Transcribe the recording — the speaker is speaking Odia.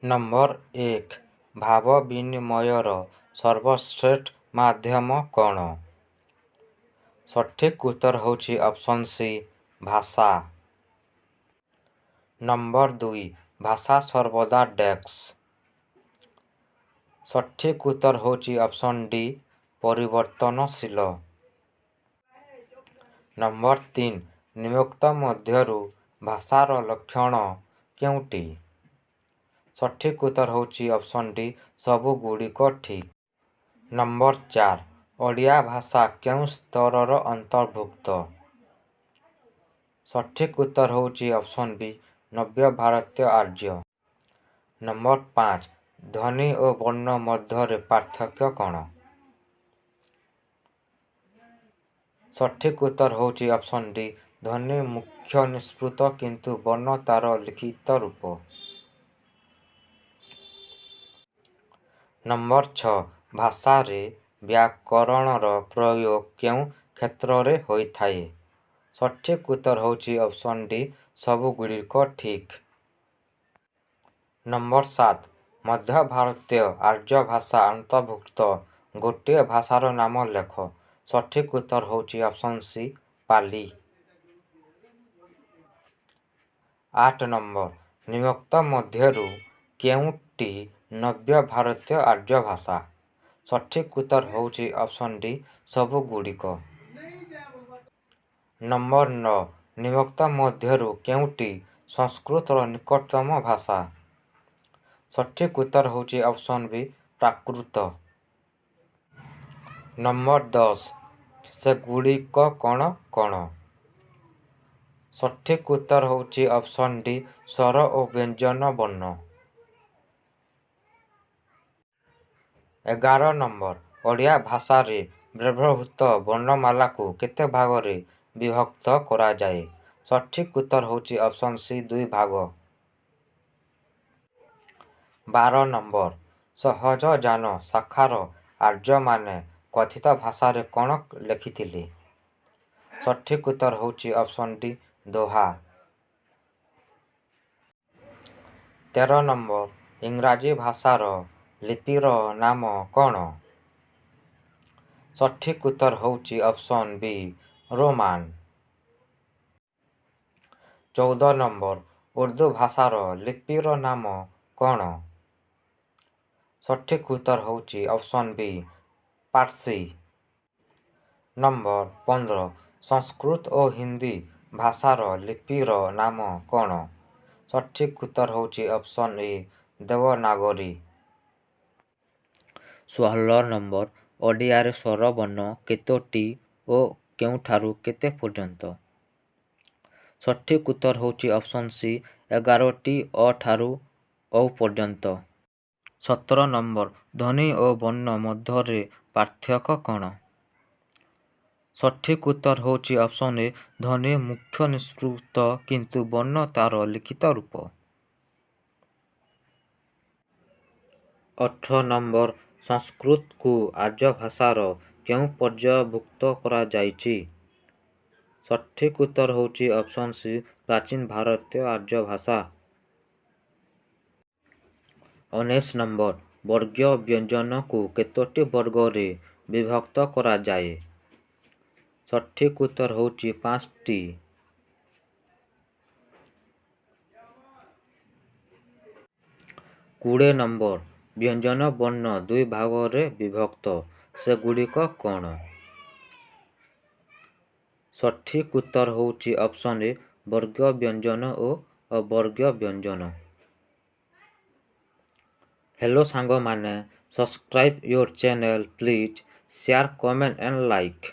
ନମ୍ବର 1 ଭାବ ବିନିମୟର ସର୍ବଶ୍ରେଷ୍ଠ ମାଧ୍ୟମ କ'ଣ? ସଠିକ୍ ଉତ୍ତର ହେଉଛି ଅପସନ୍ ସି ଭାଷା। ନମ୍ବର 2 ଭାଷା ସର୍ବଦା ଡେସ୍କ। ସଠିକ୍ ଉତ୍ତର ହେଉଛି ଅପସନ୍ ଡି ପରିବର୍ତ୍ତନଶୀଳ। ନମ୍ବର 3 ନିମ୍ନୋକ୍ତ ମଧ୍ୟରୁ ଭାଷାର ଲକ୍ଷଣ କେଉଁଟି? ସଠିକ୍ ଉତ୍ତର ହେଉଛି ଅପସନ୍ ଡି ସବୁଗୁଡ଼ିକ ଠିକ୍। ନମ୍ବର 4 ଓଡ଼ିଆ ଭାଷା କେଉଁ ସ୍ତରର ଅନ୍ତର୍ଭୁକ୍ତ? ସଠିକ୍ ଉତ୍ତର ହେଉଛି ଅପସନ୍ ବି ନବ୍ୟ ଭାରତୀୟ ଆର୍ଯ୍ୟ। ନମ୍ବର 5 ଧ୍ୱନି ଓ ବର୍ଣ୍ଣ ମଧ୍ୟରେ ପାର୍ଥକ୍ୟ କ'ଣ? ସଠିକ୍ ଉତ୍ତର ହେଉଛି ଅପସନ୍ ଡି ଧ୍ୱନି ମୁଖ୍ୟ ନିଃସୃତ କିନ୍ତୁ ବର୍ଣ୍ଣ ତା'ର ଲିଖିତ ରୂପ। ନମ୍ବର 6 ଭାଷାରେ ବ୍ୟାକରଣର ପ୍ରୟୋଗ କେଉଁ କ୍ଷେତ୍ରରେ ହୋଇଥାଏ? ସଠିକ୍ ଉତ୍ତର ହେଉଛି ଅପସନ୍ ଡି ସବୁଗୁଡ଼ିକ ଠିକ୍। ନମ୍ବର 7 ମଧ୍ୟ ଭାରତୀୟ ଆର୍ଯ୍ୟ ଭାଷା ଅନ୍ତର୍ଭୁକ୍ତ ଗୋଟିଏ ଭାଷାର ନାମ ଲେଖ। ସଠିକ୍ ଉତ୍ତର ହେଉଛି ଅପସନ୍ ସି ପାଲି। 8 ନମ୍ବର ନିମ୍ନୋକ୍ତ ମଧ୍ୟରୁ କେଉଁଟି ନବ୍ୟ ଭାରତୀୟ ଆର୍ଯ୍ୟ ଭାଷା? ସଠିକ୍ ଉତ୍ତର ହେଉଛି ଅପସନ୍ ଡି ସବୁଗୁଡ଼ିକ। ନମ୍ବର 9 ନିମ୍ନୋକ୍ତ ମଧ୍ୟରୁ କେଉଁଟି ସଂସ୍କୃତର ନିକଟତମ ଭାଷା? ସଠିକ୍ ଉତ୍ତର ହେଉଛି ଅପସନ୍ ବି ପ୍ରାକୃତ। ନମ୍ବର 10 ସେଗୁଡ଼ିକ କ'ଣ କ'ଣ? ସଠିକ୍ ଉତ୍ତର ହେଉଛି ଅପସନ୍ ଡି ସ୍ୱର ଓ ବ୍ୟଞ୍ଜନ ବର୍ଣ୍ଣ। 11 ନମ୍ବର ଓଡ଼ିଆ ଭାଷାରେ ବ୍ୟବହୃତ ବର୍ଣ୍ଣମାଳାକୁ କେତେ ଭାଗରେ ବିଭକ୍ତ କରାଯାଏ? ସଠିକ୍ ଉତ୍ତର ହେଉଛି ଅପସନ୍ ସି 2 ଭାଗ। 12 ନମ୍ବର ସହଜଯାନ ଶାଖାର ଆର୍ଯ୍ୟମାନେ କଥିତ ଭାଷାରେ କ'ଣ ଲେଖିଥିଲେ? ସଠିକ୍ ଉତ୍ତର ହେଉଛି ଅପସନ୍ ଡି ଦୋହା। 13 ନମ୍ବର ଇଂରାଜୀ ଭାଷାର ଲିପିର ନାମ କ'ଣ? ସଠିକ୍ ଉତ୍ତର ହେଉଛି option B Roman. 14 number Urdu ଭାଷାର ଲିପିର ନାମ କ'ଣ? ସଠିକ୍ ଉତ୍ତର ହେଉଛି ଅପସନ୍ ବି ପାର୍ସି। ନମ୍ବର 15 ସଂସ୍କୃତ ଓ ହିନ୍ଦୀ ଭାଷାର ଲିପିର ନାମ କ'ଣ? ସଠିକ୍ ଉତ୍ତର ହେଉଛି ଅପସନ୍ ଏ ଦେବନାଗରୀ। 16 ନମ୍ବର ଓଡ଼ିଆରେ ସ୍ୱରବର୍ଣ୍ଣ କେତୋଟି ଓ କେଉଁଠାରୁ କେତେ ପର୍ଯ୍ୟନ୍ତ? ସଠିକ୍ ଉତ୍ତର ହେଉଛି ଅପସନ୍ ସି 11ଟି ଅ ଠାରୁ ଔ ପର୍ଯ୍ୟନ୍ତ। 17 ନମ୍ବର ଧ୍ୱନି ଓ ବର୍ଣ୍ଣ ମଧ୍ୟରେ ପାର୍ଥକ୍ୟ କ'ଣ? ସଠିକ୍ ଉତ୍ତର ହେଉଛି ଅପସନ୍ ଏ ଧ୍ୱନି ମୁଖ୍ୟ ନିଃସୃତ କିନ୍ତୁ ବର୍ଣ୍ଣ ତା'ର ଲିଖିତ ରୂପ। 18 ନମ୍ବର ସଂସ୍କୃତକୁ ଆର୍ଯ୍ୟ ଭାଷାର କେଉଁ ପର୍ଯ୍ୟାୟଭୁକ୍ତ କରାଯାଇଛି? ସଠିକ୍ ଉତ୍ତର ହେଉଛି ଅପସନ୍ ସି ପ୍ରାଚୀନ ଭାରତୀୟ ଆର୍ଯ୍ୟ ଭାଷା। 19 ନମ୍ବର ବର୍ଗୀୟ ବ୍ୟଞ୍ଜନକୁ କେତୋଟି ବର୍ଗରେ ବିଭକ୍ତ କରାଯାଏ? ସଠିକ୍ ଉତ୍ତର ହେଉଛି 5ଟି। 20 ନମ୍ବର ବ୍ୟଞ୍ଜନ ବର୍ଣ୍ଣ ଦୁଇ ଭାଗରେ ବିଭକ୍ତ ସେଗୁଡ଼ିକ କ'ଣ? ସଠିକ୍ ଉତ୍ତର ହେଉଛି ଅପସନ୍ ଏ ବର୍ଗୀୟ ବ୍ୟଞ୍ଜନ ଓ ଅବର୍ଗୀୟ ବ୍ୟଞ୍ଜନ। ହେଲୋ ସାଙ୍ଗମାନେ, subscribe your channel please, share comment and like.